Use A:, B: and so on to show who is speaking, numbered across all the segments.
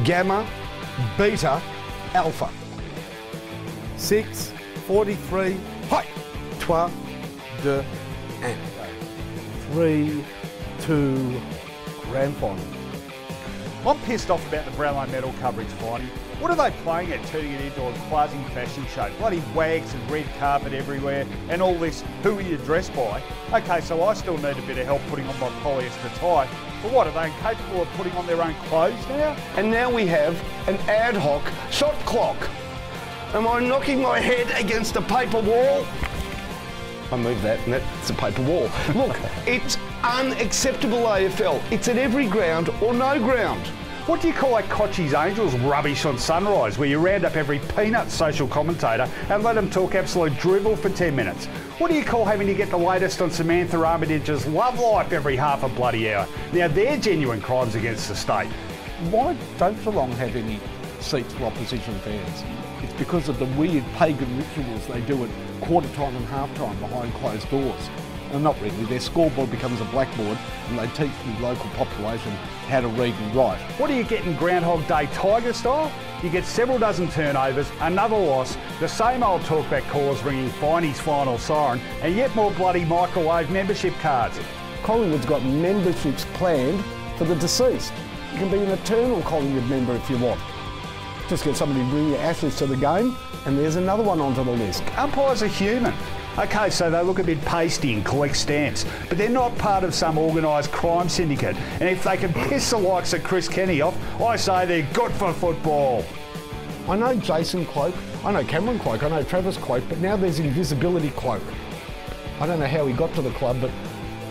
A: gamma, beta, alpha. 6, 43, hi, 3, 2, 1. 3, 2, grand final.
B: I'm pissed off about the Brownlow medal coverage, Finey. What are they playing at, turning it into a quasi-fashion show? Bloody wags and red carpet everywhere and all this, who are you dressed by? Okay, so I still need a bit of help putting on my polyester tie. But what, are they incapable of putting on their own clothes now?
A: And now we have an ad hoc shot clock. Am I knocking my head against a paper wall? I moved that and that's a paper wall. Look, it's unacceptable AFL. It's at every ground or no ground.
B: What do you call that Kochi's Angels rubbish on Sunrise, where you round up every peanut social commentator and let them talk absolute drivel for 10 minutes? What do you call having to get the latest on Samantha Armitage's love life every half a bloody hour? Now they're genuine crimes against the state.
C: Why don't Geelong have any seats for opposition fans? It's because of the weird pagan rituals they do at quarter time and half time behind closed doors. And not really, their scoreboard becomes a blackboard and they teach the local population how to read and write.
B: What do you get in Groundhog Day Tiger style? You get several dozen turnovers, another loss, the same old talkback callers ringing Finey's final siren, and yet more bloody microwave membership cards.
C: Collingwood's got memberships planned for the deceased. You can be an eternal Collingwood member if you want. Just get somebody to bring your ashes to the game and there's another one onto the list.
B: Umpires are human. Okay, so they look a bit pasty and collect stamps, but they're not part of some organised crime syndicate. And if they can piss the likes of Chris Kenny off, I say they're good for football.
C: I know Jason Cloak, I know Cameron Cloak, I know Travis Cloak, but now there's Invisibility Cloak. I don't know how he got to the club, but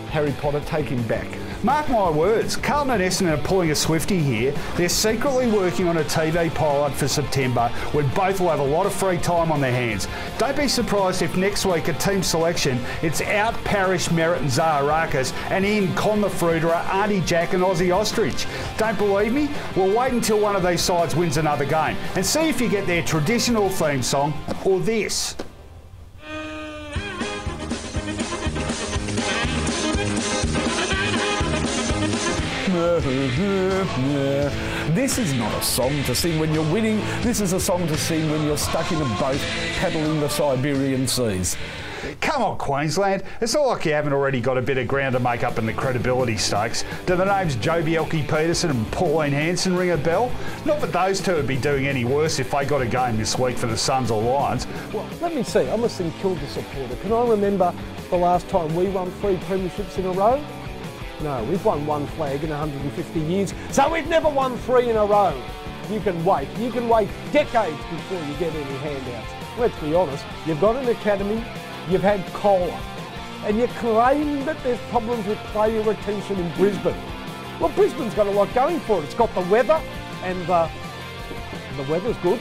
C: Harry Potter, take him back.
B: Mark my words, Carlton and Essendon are pulling a Swiftie here. They're secretly working on a TV pilot for September where both will have a lot of free time on their hands. Don't be surprised if next week at team selection it's out Parish, Merritt and Zaharakis and in Con the Fruiterer, Auntie Jack and Aussie Ostrich. Don't believe me? Well, wait until one of these sides wins another game and see if you get their traditional theme song or this.
C: This is not a song to sing when you're winning, this is a song to sing when you're stuck in a boat paddling the Siberian seas.
B: Come on, Queensland. It's not like you haven't already got a bit of ground to make up in the credibility stakes. Do the names Joe Bielke-Peterson and Pauline Hanson ring a bell? Not that those two would be doing any worse if they got a game this week for the Suns or Lions.
C: Well, let me see. I'm a St Kilda supporter. Can I remember the last time we won 3 premierships in a row? No, we've won 1 flag in 150 years, so we've never won 3 in a row. You can wait decades before you get any handouts. Let's be honest, you've got an academy, you've had cola, and you claim that there's problems with player retention in Brisbane. Well, Brisbane's got a lot going for it. It's got the weather, and the weather's good.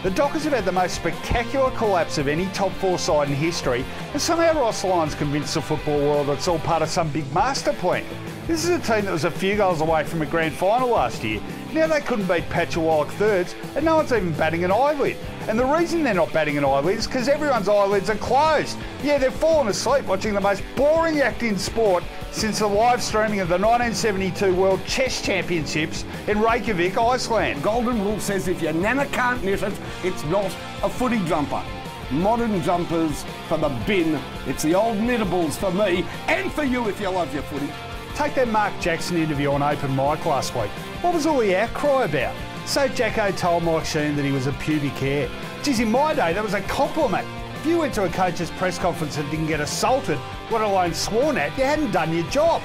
B: The Dockers have had the most spectacular collapse of any top 4 side in history, and somehow Ross Lyon's convinced the football world it's all part of some big master plan. This is a team that was a few goals away from a grand final last year. Now they couldn't beat Patchawalk thirds, and no one's even batting an eyelid. And the reason they're not batting an eyelid is because everyone's eyelids are closed. Yeah, they've fallen asleep watching the most boring act in sport since the live streaming of the 1972 World Chess Championships in Reykjavik, Iceland.
A: Golden rule says if your nana can't knit it, it's not a footy jumper. Modern jumpers for the bin. It's the old knittables for me and for you if you love your footy.
B: Take that Mark Jackson interview on Open Mic last week. What was all the outcry about? So Jacko told Mike Sheen that he was a pubic hair. Geez, in my day, that was a compliment. If you went to a coach's press conference and didn't get assaulted, let alone sworn at, you hadn't done your job.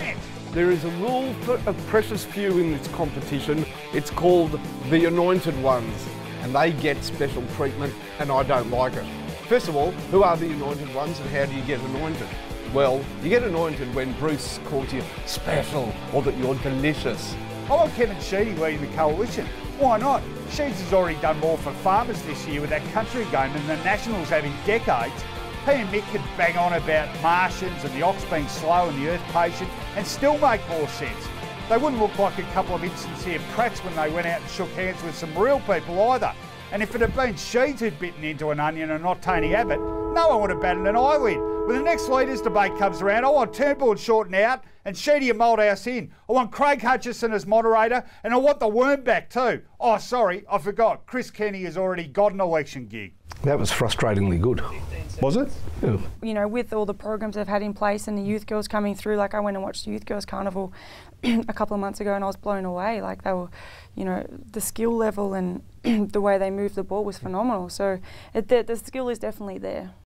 C: There is a rule for a precious few in this competition. It's called the anointed ones, and they get special treatment, and I don't like it. First of all, who are the anointed ones and how do you get anointed? Well, you get anointed when Bruce calls you special or that you're delicious.
B: I want Kevin Sheedy leading the coalition. Why not? Sheeds has already done more for farmers this year with that country game than the Nationals have in decades. He and Mick could bang on about Martians and the ox being slow and the earth patient and still make more sense. They wouldn't look like a couple of insincere prats when they went out and shook hands with some real people either. And if it had been Sheeds who'd bitten into an onion and not Tony Abbott, no one would have batted an eyelid. When the next leaders debate comes around, I want Turnbull and Shorten out and Sheedy and Moldhouse in. I want Craig Hutchison as moderator, and I want the worm back too. Oh, sorry, I forgot. Chris Kenny has already got an election gig.
A: That was frustratingly good.
B: Was it?
A: Yeah.
D: You know, with all the programs they've had in place and the youth girls coming through, like I went and watched the Youth Girls Carnival a couple of months ago and I was blown away. Like they were, you know, the skill level and the way they moved the ball was phenomenal. So the skill is definitely there.